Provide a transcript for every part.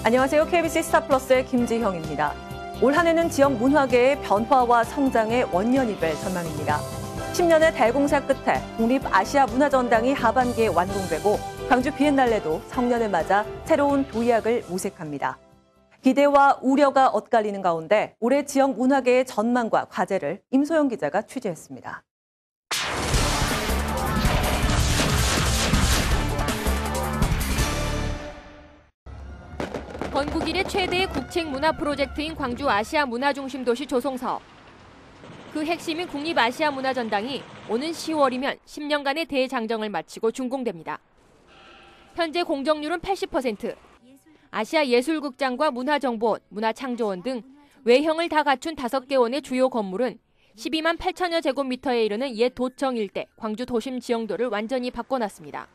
안녕하세요. KBC 스타플러스의 김지형입니다. 올 한 해는 지역 문화계의 변화와 성장의 원년입을 전망입니다. 10년의 대공사 끝에 국립아시아문화전당이 하반기에 완공되고 광주 비엔날레도 성년을 맞아 새로운 도약을 모색합니다. 기대와 우려가 엇갈리는 가운데 올해 지역 문화계의 전망과 과제를 임소영 기자가 취재했습니다. 건국 이래 최대의 국책 문화 프로젝트인 광주 아시아 문화 중심 도시 조성 사업. 그 핵심인 국립아시아문화전당이 오는 10월이면 10년간의 대장정을 마치고 준공됩니다. 현재 공정률은 80%. 아시아 예술극장과 문화정보원, 문화창조원 등 외형을 다 갖춘 5개 원의 주요 건물은 12만 8천여 제곱미터에 이르는 옛 도청 일대, 광주 도심 지형도를 완전히 바꿔놨습니다.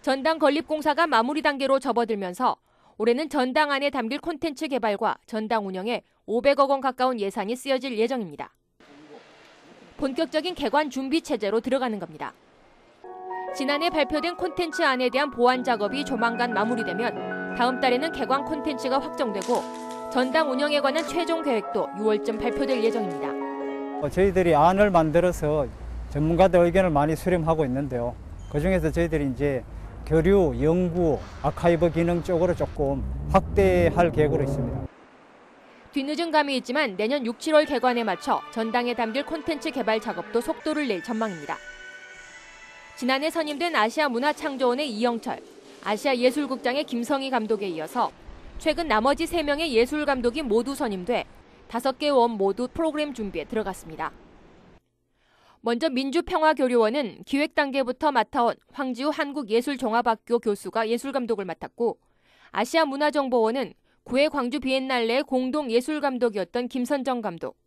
전당 건립공사가 마무리 단계로 접어들면서 올해는 전당 안에 담길 콘텐츠 개발과 전당 운영에 500억 원 가까운 예산이 쓰여질 예정입니다. 본격적인 개관 준비 체제로 들어가는 겁니다. 지난해 발표된 콘텐츠 안에 대한 보완 작업이 조만간 마무리되면 다음 달에는 개관 콘텐츠가 확정되고 전당 운영에 관한 최종 계획도 6월쯤 발표될 예정입니다. 저희들이 안을 만들어서 전문가들 의견을 많이 수렴하고 있는데요. 그중에서 저희들이 이제 교류, 연구, 아카이브 기능 쪽으로 조금 확대할 계획으로 있습니다. 뒤늦은 감이 있지만 내년 6, 7월 개관에 맞춰 전당에 담길 콘텐츠 개발 작업도 속도를 낼 전망입니다. 지난해 선임된 아시아 문화창조원의 이영철, 아시아 예술극장의 김성희 감독에 이어서 최근 나머지 3명의 예술 감독이 모두 선임돼 5개 원 모두 프로그램 준비에 들어갔습니다. 먼저 민주평화교류원은 기획 단계부터 맡아온 황지우 한국예술종합학교 교수가 예술감독을 맡았고, 아시아문화정보원은 9회 광주 비엔날레의 공동예술감독이었던 김선정 감독,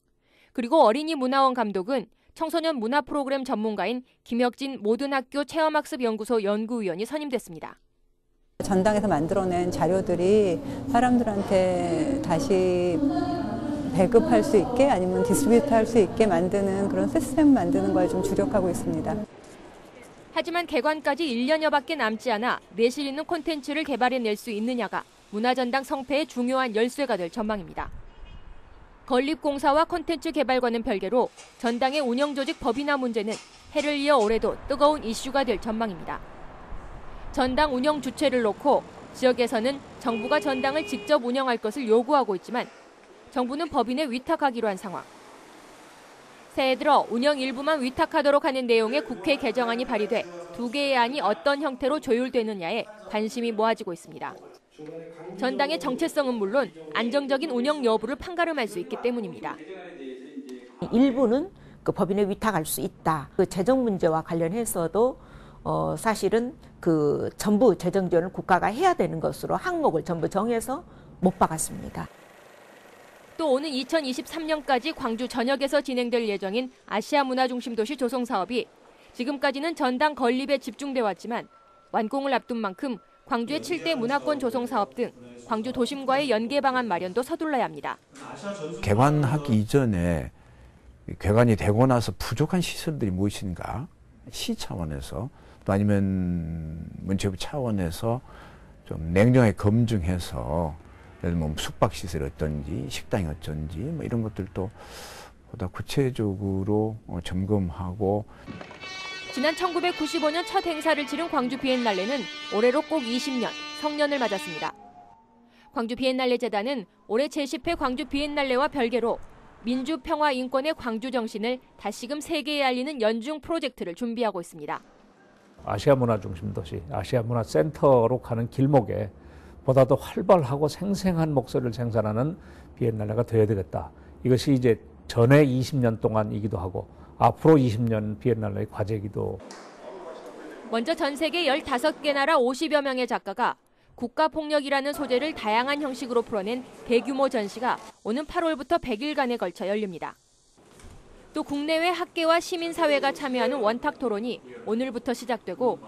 그리고 어린이문화원 감독은 청소년 문화 프로그램 전문가인 김혁진 모든학교 체험학습연구소 연구위원이 선임됐습니다. 전당에서 만들어낸 자료들이 사람들한테 다시 배급할 수 있게 아니면 디스트리뷰트 할 수 있게 만드는 그런 시스템 만드는 거에 좀 주력하고 있습니다. 하지만 개관까지 1년여밖에 남지 않아 내실 있는 콘텐츠를 개발해낼 수 있느냐가 문화전당 성패의 중요한 열쇠가 될 전망입니다. 건립공사와 콘텐츠 개발과는 별개로 전당의 운영조직 법인화 문제는 해를 이어 올해도 뜨거운 이슈가 될 전망입니다. 전당 운영 주체를 놓고 지역에서는 정부가 전당을 직접 운영할 것을 요구하고 있지만 정부는 법인에 위탁하기로 한 상황. 새해 들어 운영 일부만 위탁하도록 하는 내용의 국회 개정안이 발의돼 2개의 안이 어떤 형태로 조율되느냐에 관심이 모아지고 있습니다. 전당의 정체성은 물론 안정적인 운영 여부를 판가름할 수 있기 때문입니다. 일부는 그 법인에 위탁할 수 있다. 그 재정 문제와 관련해서도 사실은 그 전부 재정 지원을 국가가 해야 되는 것으로 항목을 전부 정해서 못 박았습니다. 또 오는 2023년까지 광주 전역에서 진행될 예정인 아시아 문화중심도시 조성 사업이 지금까지는 전당 건립에 집중돼 왔지만 완공을 앞둔 만큼 광주의 7대 문화권 조성 사업 등 광주 도심과의 연계 방안 마련도 서둘러야 합니다. 개관하기 이전에 개관이 되고 나서 부족한 시설들이 무엇인가, 시 차원에서 또 아니면 문체부 차원에서 좀 냉정하게 검증해서 예를 들면 숙박시설이 어떤지, 식당이 어쩐지 뭐 이런 것들도 보다 구체적으로 점검하고. 지난 1995년 첫 행사를 치른 광주 비엔날레는 올해로 꼭 20년, 성년을 맞았습니다. 광주 비엔날레 재단은 올해 제10회 광주 비엔날레와 별개로 민주, 평화, 인권의 광주 정신을 다시금 세계에 알리는 연중 프로젝트를 준비하고 있습니다. 아시아 문화 중심 도시, 아시아 문화 센터로 가는 길목에 보다 더 활발하고 생생한 목소리를 생산하는 비엔날레가 되어야 되겠다. 이것이 이제 전에 20년 동안이기도 하고 앞으로 20년 비엔날레의 과제이기도. 먼저 전 세계 15개 나라 50여 명의 작가가 국가폭력이라는 소재를 다양한 형식으로 풀어낸 대규모 전시가 오는 8월부터 100일간에 걸쳐 열립니다. 또 국내외 학계와 시민사회가 참여하는 원탁 토론이 오늘부터 시작되고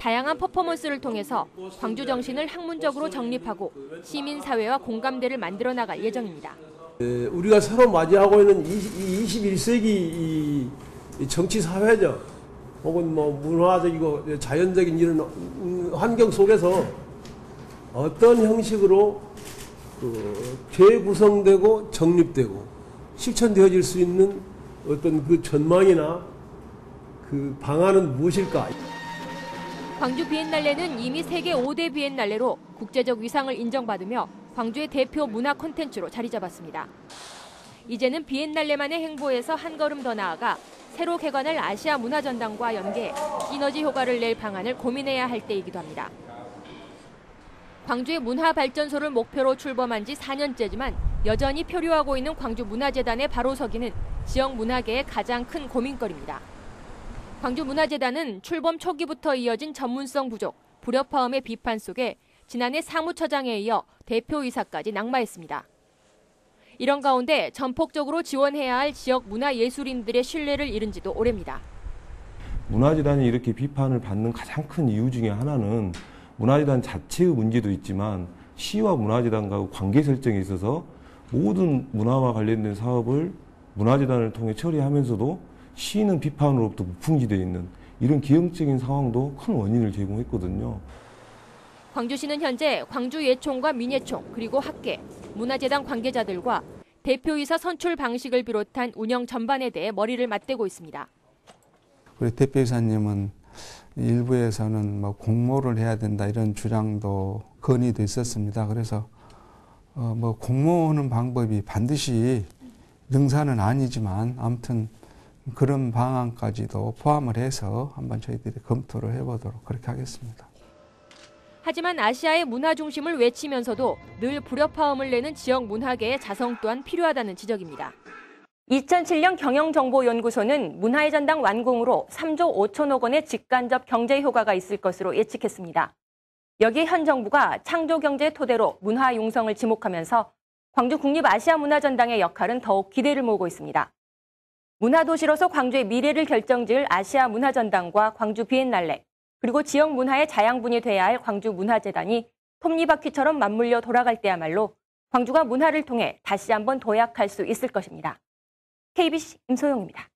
다양한 퍼포먼스를 통해서 광주 정신을 학문적으로 정립하고 시민사회와 공감대를 만들어 나갈 예정입니다. 우리가 새로 맞이하고 있는 21세기 정치 사회적 혹은 뭐 문화적이고 자연적인 이런 환경 속에서 어떤 형식으로 재구성되고 정립되고 실천되어질 수 있는 어떤 그 전망이나 그 방안은 무엇일까? 광주 비엔날레는 이미 세계 5대 비엔날레로 국제적 위상을 인정받으며 광주의 대표 문화 콘텐츠로 자리 잡았습니다. 이제는 비엔날레만의 행보에서 한 걸음 더 나아가 새로 개관할 아시아 문화전당과 연계해 시너지 효과를 낼 방안을 고민해야 할 때이기도 합니다. 광주의 문화발전소를 목표로 출범한 지 4년째지만 여전히 표류하고 있는 광주문화재단의 바로서기는 지역 문화계의 가장 큰 고민거리입니다. 광주문화재단은 출범 초기부터 이어진 전문성 부족, 불협화음의 비판 속에 지난해 사무처장에 이어 대표이사까지 낙마했습니다. 이런 가운데 전폭적으로 지원해야 할 지역 문화예술인들의 신뢰를 잃은 지도 오래입니다. 문화재단이 이렇게 비판을 받는 가장 큰 이유 중에 하나는 문화재단 자체의 문제도 있지만 시와 문화재단과 관계 설정에 있어서 모든 문화와 관련된 사업을 문화재단을 통해 처리하면서도 시는 비판으로부터 무풍지되어 있는 이런 기형적인 상황도 큰 원인을 제공했거든요. 광주시는 현재 광주예총과 민예총 그리고 학계, 문화재단 관계자들과 대표이사 선출 방식을 비롯한 운영 전반에 대해 머리를 맞대고 있습니다. 우리 대표이사님은 일부에서는 뭐 공모를 해야 된다 이런 주장도 건의도 있었습니다. 그래서 뭐 공모하는 방법이 반드시 능사는 아니지만 아무튼 그런 방안까지도 포함을 해서 한번 저희들이 검토를 해보도록 그렇게 하겠습니다. 하지만 아시아의 문화 중심을 외치면서도 늘 불협화음을 내는 지역 문화계의 자성 또한 필요하다는 지적입니다. 2007년 경영정보연구소는 문화의 전당 완공으로 3조 5천억 원의 직간접 경제 효과가 있을 것으로 예측했습니다. 여기에 현 정부가 창조경제의 토대로 문화 융성을 지목하면서 광주 국립아시아문화전당의 역할은 더욱 기대를 모으고 있습니다. 문화도시로서 광주의 미래를 결정지을 아시아 문화전당과 광주 비엔날레, 그리고 지역 문화의 자양분이 돼야 할 광주 문화재단이 톱니바퀴처럼 맞물려 돌아갈 때야말로 광주가 문화를 통해 다시 한번 도약할 수 있을 것입니다. KBC 임소영입니다.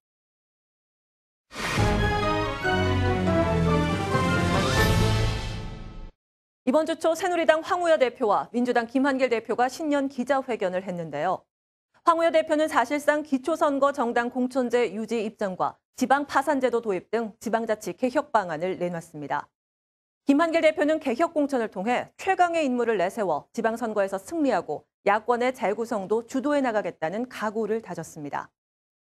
이번 주 초 새누리당 황우여 대표와 민주당 김한길 대표가 신년 기자회견을 했는데요. 황우여 대표는 사실상 기초선거 정당 공천제 유지 입장과 지방 파산제도 도입 등 지방자치 개혁 방안을 내놨습니다. 김한길 대표는 개혁 공천을 통해 최강의 인물을 내세워 지방선거에서 승리하고 야권의 재구성도 주도해 나가겠다는 각오를 다졌습니다.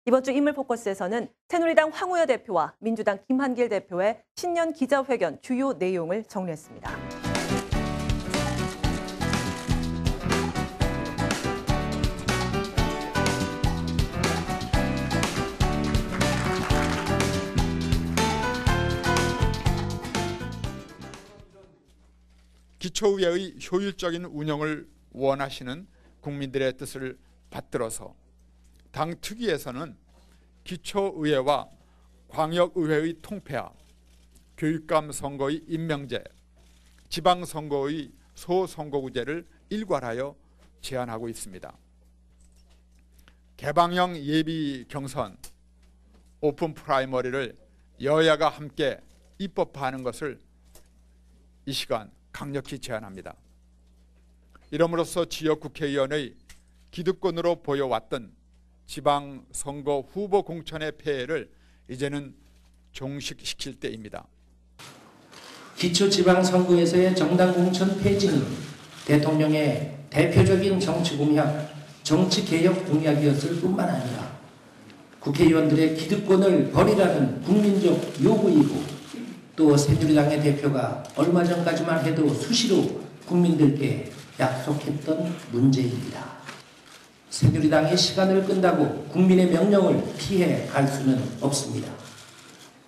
이번 주 인물포커스에서는 새누리당 황우여 대표와 민주당 김한길 대표의 신년 기자회견 주요 내용을 정리했습니다. 기초의회의 효율적인 운영을 원하시는 국민들의 뜻을 받들어서 당 특위에서는 기초의회와 광역의회의 통폐합, 교육감 선거의 임명제, 지방선거의 소선거구제를 일괄하여 제안하고 있습니다. 개방형 예비 경선, 오픈 프라이머리를 여야가 함께 입법화하는 것을 이 시간 강력히 제안합니다. 이름으로써 지역 국회의원의 기득권으로 보여왔던 지방선거 후보 공천의 폐해를 이제는 종식시킬 때입니다. 기초지방선거에서의 정당 공천 폐지는 대통령의 대표적인 정치 공약, 정치개혁 공약이었을 뿐만 아니라 국회의원들의 기득권을 버리라는 국민적 요구이고 또 새누리당의 대표가 얼마 전까지만 해도 수시로 국민들께 약속했던 문제입니다. 새누리당이 시간을 끈다고 국민의 명령을 피해 갈 수는 없습니다.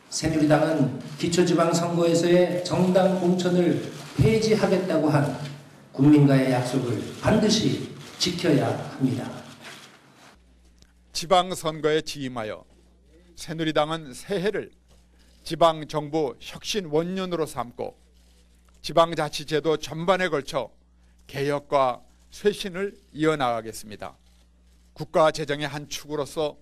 새누리당은 기초지방선거에서의 정당 공천을 폐지하겠다고 한 국민과의 약속을 반드시 지켜야 합니다. 지방선거에 취임하여 새누리당은 새해를 지방정부 혁신 원년으로 삼고 지방자치제도 전반에 걸쳐 개혁과 쇄신을 이어나가겠습니다. 국가재정의 한 축으로서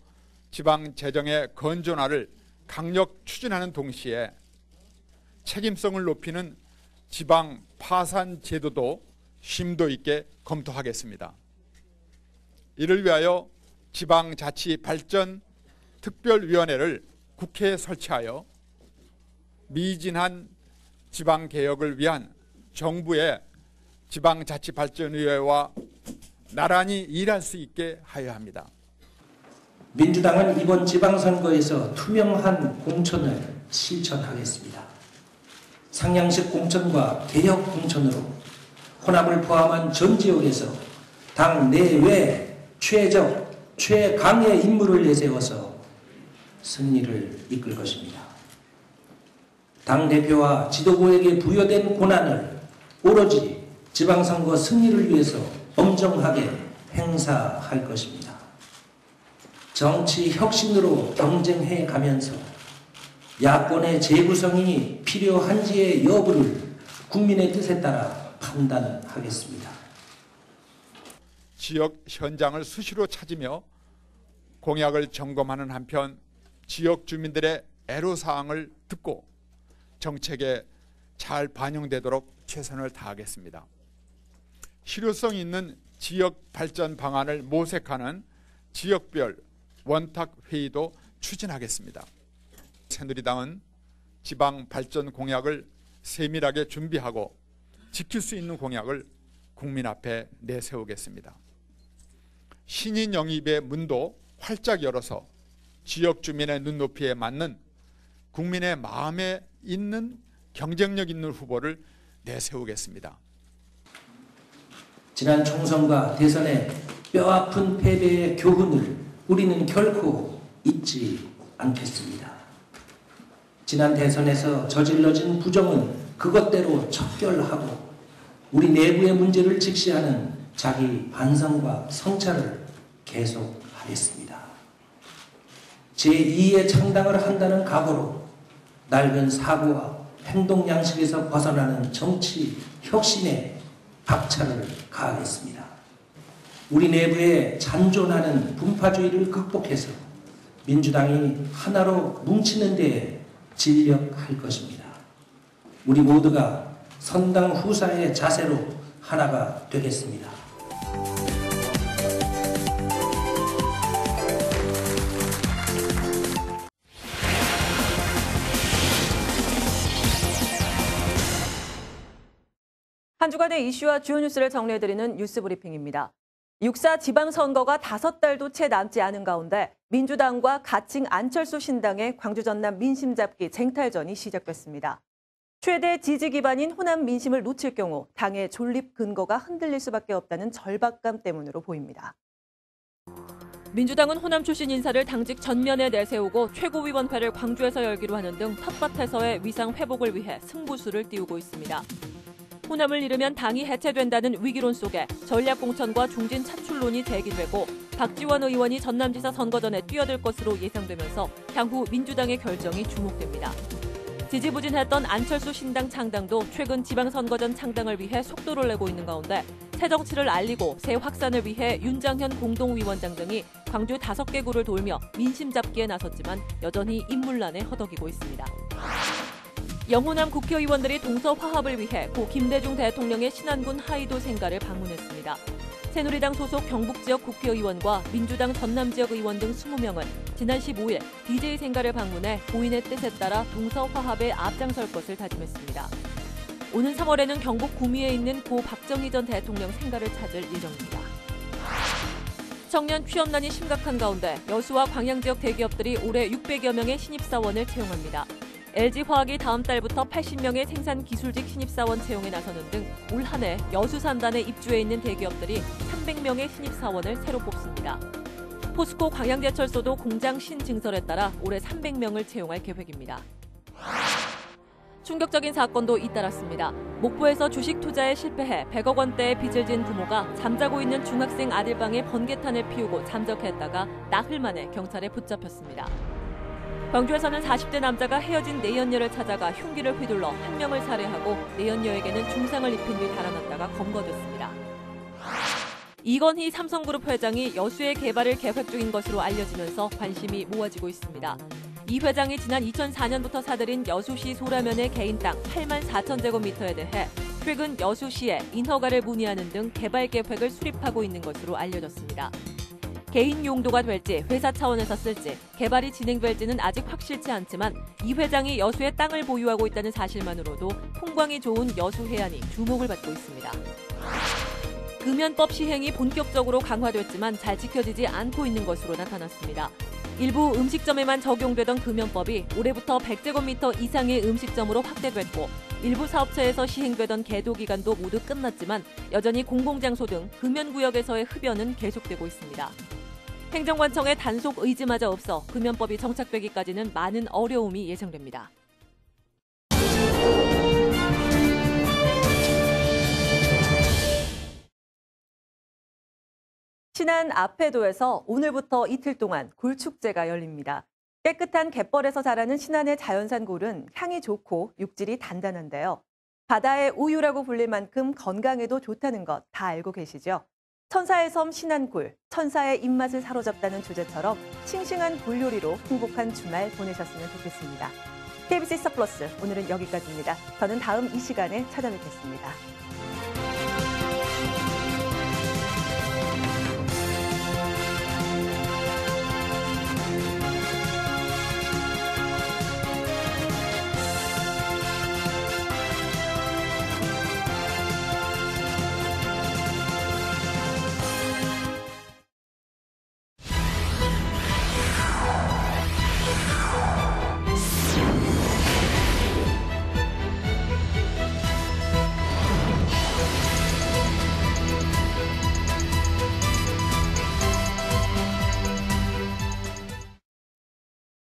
지방재정의 건전화를 강력 추진하는 동시에 책임성을 높이는 지방 파산 제도도 심도 있게 검토하겠습니다. 이를 위하여 지방자치발전특별위원회를 국회에 설치하여 미진한 지방개혁을 위한 정부의 지방자치발전위원회와 나란히 일할 수 있게 하여야 합니다. 민주당은 이번 지방선거에서 투명한 공천을 실천하겠습니다. 상향식 공천과 개혁 공천으로 호남을 포함한 전 지역에서 당 내외 최적, 최강의 인물을 내세워서 승리를 이끌 것입니다. 당대표와 지도부에게 부여된 권한을 오로지 지방선거 승리를 위해서 엄정하게 행사할 것입니다. 정치 혁신으로 경쟁해 가면서 야권의 재구성이 필요한지의 여부를 국민의 뜻에 따라 판단하겠습니다. 지역 현장을 수시로 찾으며 공약을 점검하는 한편 지역 주민들의 애로사항을 듣고 정책에 잘 반영되도록 최선을 다하겠습니다. 실효성 있는 지역 발전 방안을 모색하는 지역별 원탁 회의도 추진하겠습니다. 새누리당은 지방 발전 공약을 세밀하게 준비하고 지킬 수 있는 공약을 국민 앞에 내세우겠습니다. 신인 영입의 문도 활짝 열어서 지역 주민의 눈높이에 맞는 국민의 마음에 있는 경쟁력 있는 후보를 내세우겠습니다. 지난 총선과 대선의 뼈아픈 패배의 교훈을 우리는 결코 잊지 않겠습니다. 지난 대선에서 저질러진 부정은 그것대로 척결하고 우리 내부의 문제를 직시하는 자기 반성과 성찰을 계속하겠습니다. 제2의 창당을 한다는 각오로 낡은 사고와 행동 양식에서 벗어나는 정치 혁신에 박차를 가하겠습니다. 우리 내부에 잔존하는 분파주의를 극복해서 민주당이 하나로 뭉치는 데에 진력할 것입니다. 우리 모두가 선당 후사의 자세로 하나가 되겠습니다. 한 주간의 이슈와 주요 뉴스를 정리해드리는 뉴스브리핑입니다. 6.4 지방선거가 5달도 채 남지 않은 가운데 민주당과 가칭 안철수 신당의 광주 전남 민심 잡기 쟁탈전이 시작됐습니다. 최대 지지 기반인 호남 민심을 놓칠 경우 당의 존립 근거가 흔들릴 수밖에 없다는 절박감 때문으로 보입니다. 민주당은 호남 출신 인사를 당직 전면에 내세우고 최고위원회를 광주에서 열기로 하는 등 텃밭에서의 위상 회복을 위해 승부수를 띄우고 있습니다. 호남을 잃으면 당이 해체된다는 위기론 속에 전략공천과 중진 차출론이 제기되고 박지원 의원이 전남지사 선거 전에 뛰어들 것으로 예상되면서 향후 민주당의 결정이 주목됩니다. 지지부진했던 안철수 신당 창당도 최근 지방선거 전 창당을 위해 속도를 내고 있는 가운데 새 정치를 알리고 새 확산을 위해 윤장현 공동위원장 등이 광주 5개 구를 돌며 민심 잡기에 나섰지만 여전히 인물난에 허덕이고 있습니다. 영호남 국회의원들이 동서 화합을 위해 고 김대중 대통령의 신안군 하이도 생가를 방문했습니다. 새누리당 소속 경북지역 국회의원과 민주당 전남지역 의원 등 20명은 지난 15일 DJ 생가를 방문해 고인의 뜻에 따라 동서 화합에 앞장설 것을 다짐했습니다. 오는 3월에는 경북 구미에 있는 고 박정희 전 대통령 생가를 찾을 예정입니다. 청년 취업난이 심각한 가운데 여수와 광양 지역 대기업들이 올해 600여 명의 신입사원을 채용합니다. LG화학이 다음 달부터 80명의 생산 기술직 신입사원 채용에 나서는 등 올 한 해 여수 산단에 입주해 있는 대기업들이 300명의 신입사원을 새로 뽑습니다. 포스코 광양제철소도 공장 신증설에 따라 올해 300명을 채용할 계획입니다. 충격적인 사건도 잇따랐습니다. 목포에서 주식 투자에 실패해 100억 원대의 빚을 진 부모가 잠자고 있는 중학생 아들 방에 번개탄을 피우고 잠적했다가 나흘 만에 경찰에 붙잡혔습니다. 광주에서는 40대 남자가 헤어진 내연녀를 찾아가 흉기를 휘둘러 한 명을 살해하고 내연녀에게는 중상을 입힌 뒤 달아났다가 검거됐습니다. 이건희 삼성그룹 회장이 여수의 개발을 계획 중인 것으로 알려지면서 관심이 모아지고 있습니다. 이 회장이 지난 2004년부터 사들인 여수시 소라면의 개인 땅 8만 4천 제곱미터에 대해 최근 여수시에 인허가를 문의하는 등 개발 계획을 수립하고 있는 것으로 알려졌습니다. 개인 용도가 될지 회사 차원에서 쓸지 개발이 진행될지는 아직 확실치 않지만 이 회장이 여수에 땅을 보유하고 있다는 사실만으로도 풍광이 좋은 여수 해안이 주목을 받고 있습니다. 금연법 시행이 본격적으로 강화됐지만 잘 지켜지지 않고 있는 것으로 나타났습니다. 일부 음식점에만 적용되던 금연법이 올해부터 100제곱미터 이상의 음식점으로 확대됐고 일부 사업체에서 시행되던 계도 기간도 모두 끝났지만 여전히 공공장소 등 금연구역에서의 흡연은 계속되고 있습니다. 행정관청의 단속 의지마저 없어 금연법이 정착되기까지는 많은 어려움이 예상됩니다. 신안 아페도에서 오늘부터 이틀 동안 굴축제가 열립니다. 깨끗한 갯벌에서 자라는 신안의 자연산 굴은 향이 좋고 육질이 단단한데요. 바다의 우유라고 불릴 만큼 건강에도 좋다는 것 다 알고 계시죠? 천사의 섬 신안굴, 천사의 입맛을 사로잡다는 주제처럼 싱싱한 굴 요리로 행복한 주말 보내셨으면 좋겠습니다. KBS 스타플러스 오늘은 여기까지입니다. 저는 다음 이 시간에 찾아뵙겠습니다.